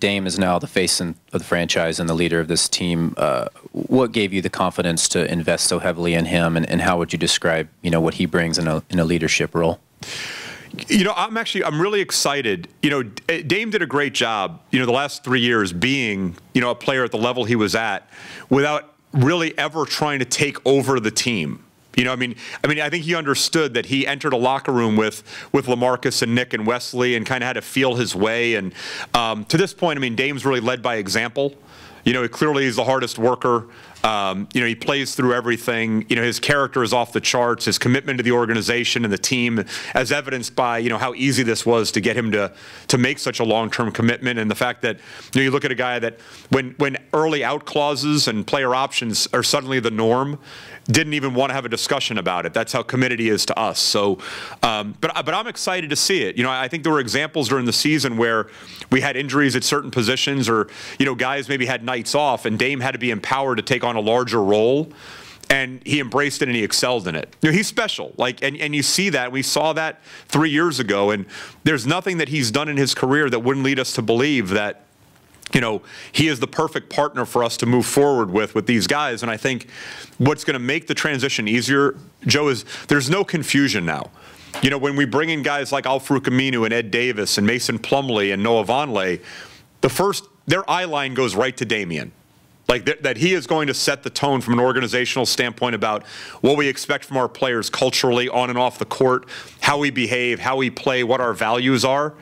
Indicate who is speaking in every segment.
Speaker 1: Dame is now the face of the franchise and the leader of this team. What gave you the confidence to invest so heavily in him, and how would you describe, what he brings in a leadership role?
Speaker 2: I'm really excited. Dame did a great job, the last 3 years being, a player at the level he was at without really ever trying to take over the team. I think he understood that he entered a locker room with LaMarcus and Nick and Wesley and kind of had to feel his way. And to this point, Dame's really led by example. Clearly he's the hardest worker. He plays through everything. His character is off the charts. His commitment to the organization and the team, as evidenced by, how easy this was to get him to make such a long-term commitment. And the fact that, you look at a guy that when early out clauses and player options are suddenly the norm, didn't even want to have a discussion about it. That's how committed he is to us. So, but I'm excited to see it. I think there were examples during the season where we had injuries at certain positions, or guys maybe had nights off, and Dame had to be empowered to take on a larger role, and he embraced it and he excelled in it. He's special. And you see that. We saw that 3 years ago, and there's nothing that he's done in his career that wouldn't lead us to believe that he is the perfect partner for us to move forward with these guys. And I think what's going to make the transition easier, Joe, is there's no confusion now. When we bring in guys like Al-Farouq Aminu and Ed Davis and Mason Plumlee and Noah Vonleh, their eye line goes right to Damian. That he is going to set the tone from an organizational standpoint about what we expect from our players culturally, on and off the court, how we behave, how we play, what our values are.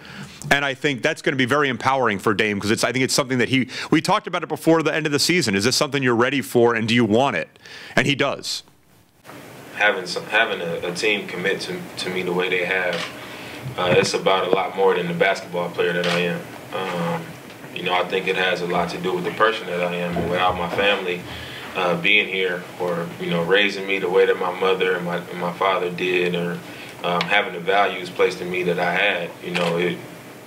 Speaker 2: And I think that's going to be very empowering for Dame, because I think it's something that we talked about it before the end of the season. Is this something you're ready for, and do you want it? And he does.
Speaker 3: Having a team commit to me the way they have, it's about a lot more than the basketball player that I am. I think it has a lot to do with the person that I am. And without my family being here, or raising me the way that my mother and my father did, or having the values placed in me that I had,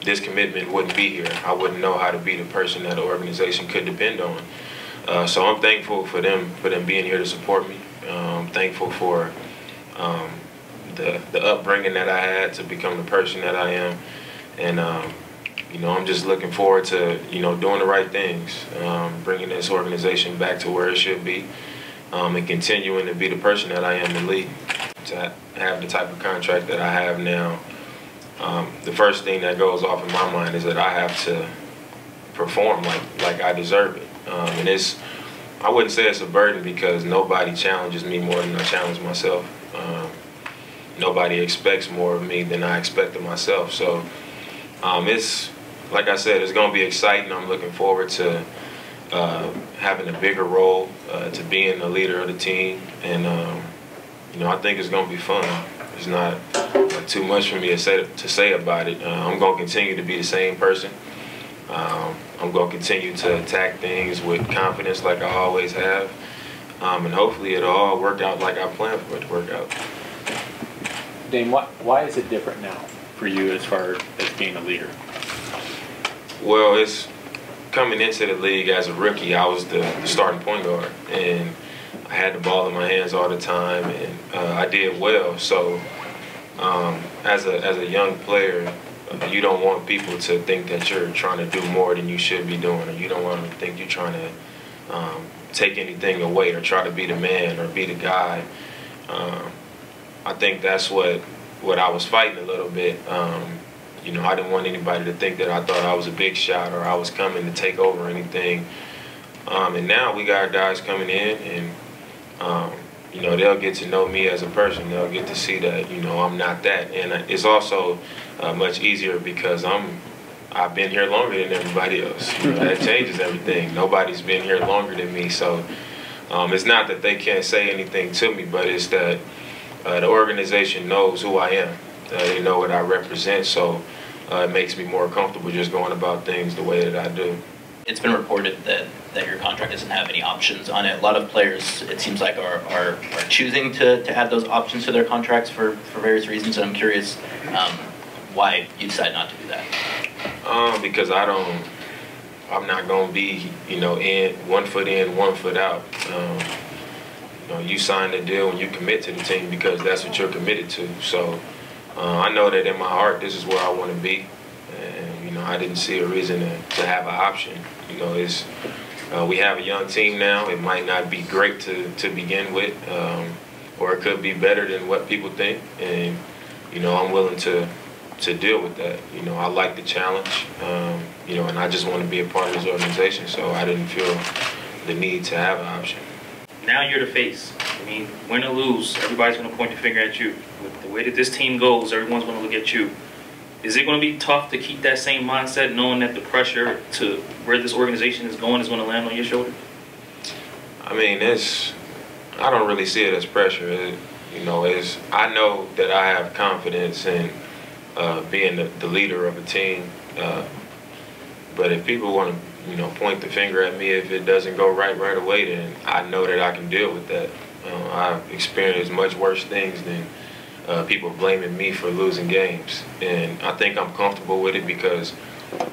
Speaker 3: this commitment wouldn't be here. I wouldn't know how to be the person that the organization could depend on. So I'm thankful for them being here to support me. I'm thankful for the upbringing that I had to become the person that I am. And I'm just looking forward to doing the right things, bringing this organization back to where it should be, and continuing to be the person that I am in the league. To have the type of contract that I have now, the first thing that goes off in my mind is that I have to perform like I deserve it. And I wouldn't say it's a burden, because nobody challenges me more than I challenge myself. Nobody expects more of me than I expect of myself. So it's, like I said, it's going to be exciting. I'm looking forward to having a bigger role, to being the leader of the team. And, I think it's going to be fun. It's not too much for me to say about it. I'm going to continue to be the same person. I'm going to continue to attack things with confidence like I always have. And hopefully it'll all work out like I planned for it to work out.
Speaker 4: Dame, why is it different now for you as far as being a leader?
Speaker 3: Well, it's coming into the league as a rookie. I was the starting point guard, and I had the ball in my hands all the time, and I did well. So as a young player, you don't want people to think that you're trying to do more than you should be doing, or you don't want them to think you're trying to take anything away or try to be the man or be the guy. I think that's what I was fighting a little bit. I didn't want anybody to think that I thought I was a big shot or I was coming to take over anything. And now we got guys coming in, and they'll get to know me as a person. They'll get to see that I'm not that. And it's also much easier because I've been here longer than everybody else. That changes everything. Nobody's been here longer than me, so it's not that they can't say anything to me, but it's that the organization knows who I am. They know what I represent, so it makes me more comfortable just going about things the way that I do.
Speaker 5: It's been reported that your contract doesn't have any options on it. A lot of players, it seems like, are choosing to add those options to their contracts for various reasons, and I'm curious why you decide not to do that.
Speaker 3: Because I'm not going to be, in 1 foot in, 1 foot out. You sign the deal and you commit to the team because that's what you're committed to. So I know that in my heart, this is where I want to be. And, I didn't see a reason to have an option. We have a young team now. It might not be great to begin with, or it could be better than what people think. And, I'm willing to deal with that. I like the challenge, and I just want to be a part of this organization, so I didn't feel the need to have an option.
Speaker 6: Now you're the face. I mean, win or lose, everybody's going to point the finger at you. With the way that this team goes, everyone's going to look at you. Is it going to be tough to keep that same mindset, knowing that the pressure to where this organization is going going to on your shoulders?
Speaker 3: I mean, I don't really see it as pressure. I know that I have confidence in being the leader of a team. But if people want to, point the finger at me if it doesn't go right away, then I know that I can deal with that. I've experienced much worse things than people blaming me for losing games. And I think I'm comfortable with it because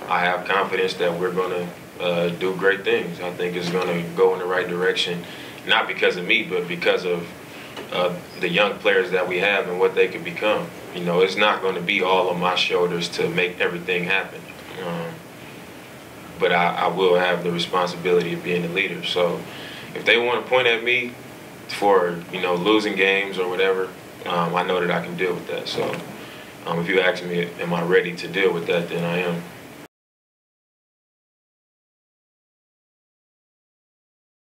Speaker 3: I have confidence that we're going to do great things. I think it's going to go in the right direction, not because of me, but because of the young players that we have and what they could become. It's not going to be all on my shoulders to make everything happen. But I will have the responsibility of being the leader. So if they want to point at me for, losing games or whatever, I know that I can deal with that. So if you ask me, am I ready to deal with that, then I am.